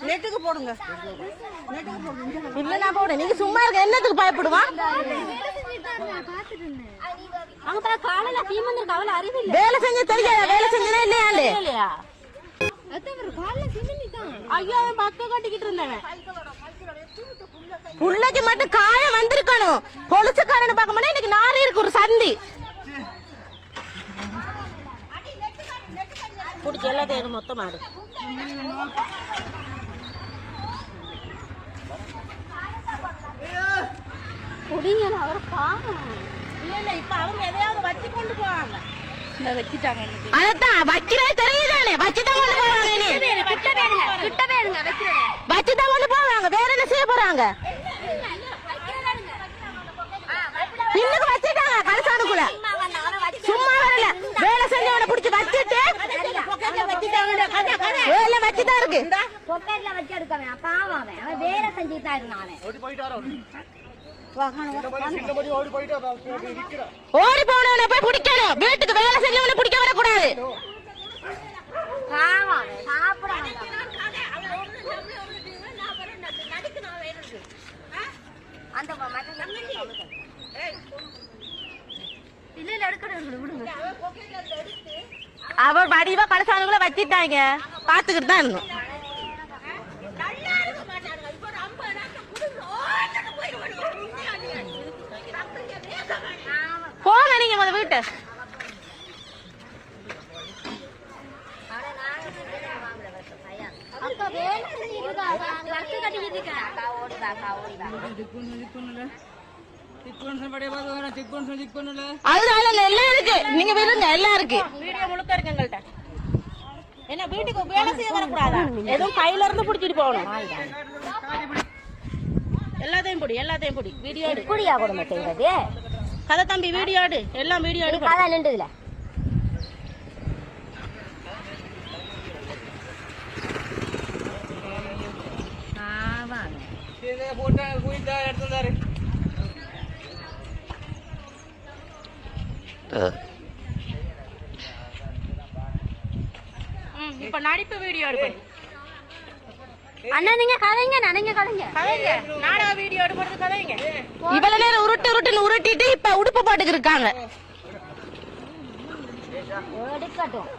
நெட்டுக்கு போடுங்க. இல்ல நான் போடுறேன். நீங்க சும்மா இருக்க என்னத்துக்கு பயப்படுவான்? வேலை செஞ்ச தெரியாதா? வேலை செஞ்சனா இல்லையா? ஐயோ பக்க கட்டிக்கிட்டு இருந்தேன். புள்ளைக்கு மட்டும் காயம் வந்திருக்கணும். பொலிசுக்காரன்னு பார்க்க மாட்டேன். இன்னைக்கு நாரே இருக்கு ஒரு சந்தி. பிடிச்சி எல்லாத்தையும் மொத்தமா இருக்கு. இப்ப அவங்க எதையாவது வச்சு கொண்டு போவாங்க. அதான் வக்கிறே தெரியுதானே? வச்சுதான் கொண்டு போவாங்க. வச்சுதான் கொண்டு போவாங்க. வேற என்ன செய்ய போறாங்க? இன்னும் வச்சுட்டாங்க கலசானுக்குள்ள. சும்மா வரல. வேலை செஞ்சவனை பிடிச்சி வச்சுட்டு வேலை வச்சுதான் இருக்கு. வேலை செஞ்சுட்டு தான் இருந்தான். ஓடி போனவனை போய் பிடிக்கணும். வீட்டுக்கு வேலை செஞ்சவனை பிடிக்க வரக்கூடாது. அவர் வடிவா கலசானுக்குள்ள வச்சிட்டாங்க. பாத்துக்கிட்டு தான் இருந்தோம். போங்க நீங்க முதல் வீட்டு. அதனால எல்லாம் இருக்கு. நீங்க விருங்க எல்லாம் இருக்கு. வீடியோ முழுக்க இருக்கு எங்கள்கிட்ட. என்ன வீட்டுக்கு வேலை செய்ய வரக்கூடாதா? எதுவும் கையில இருந்து பிடிச்சிட்டு போகணும். எல்லாத்தையும் பிடி வீடியோ எடு. இப்படியா கொடுமை செய்வது? கதை தம்பி வீடியோ எடு. எல்லாம் வீடியோ எடு. கதை நின்றுதுல இப்ப நடிப்பு வீடியோ எடுப்பேன். அண்ணா நீங்க கதைங்க. நாடக வீடியோ எடுக்கிறது கதைங்க. இவ்வளவு நேரம் உருட்டிட்டு இப்ப உடுப்பு போட்டுக்கு இருக்காங்க. எடுக்கட்டும்.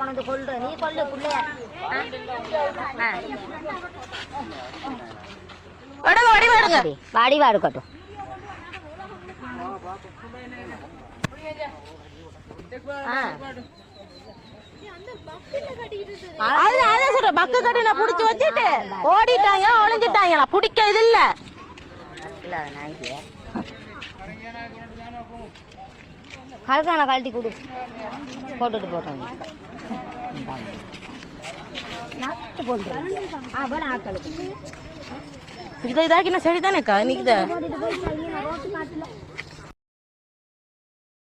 கொண்டு கொள்ளு. நீ கொள்ளு பிள்ளைய. வடிவா இருக்கட்டும். பக்கு கட்டி நான் புடிச்சு வச்சுட்டு ஓடிட்டாங்க, ஒளிஞ்சிட்டாங்களா? பிடிக்க இது இல்ல. கலக்கான கழட்டி கொடு. போட்டுட்டு போட்டோம். இதாக்கினா சரிதானேக்கா? இன்னைக்கு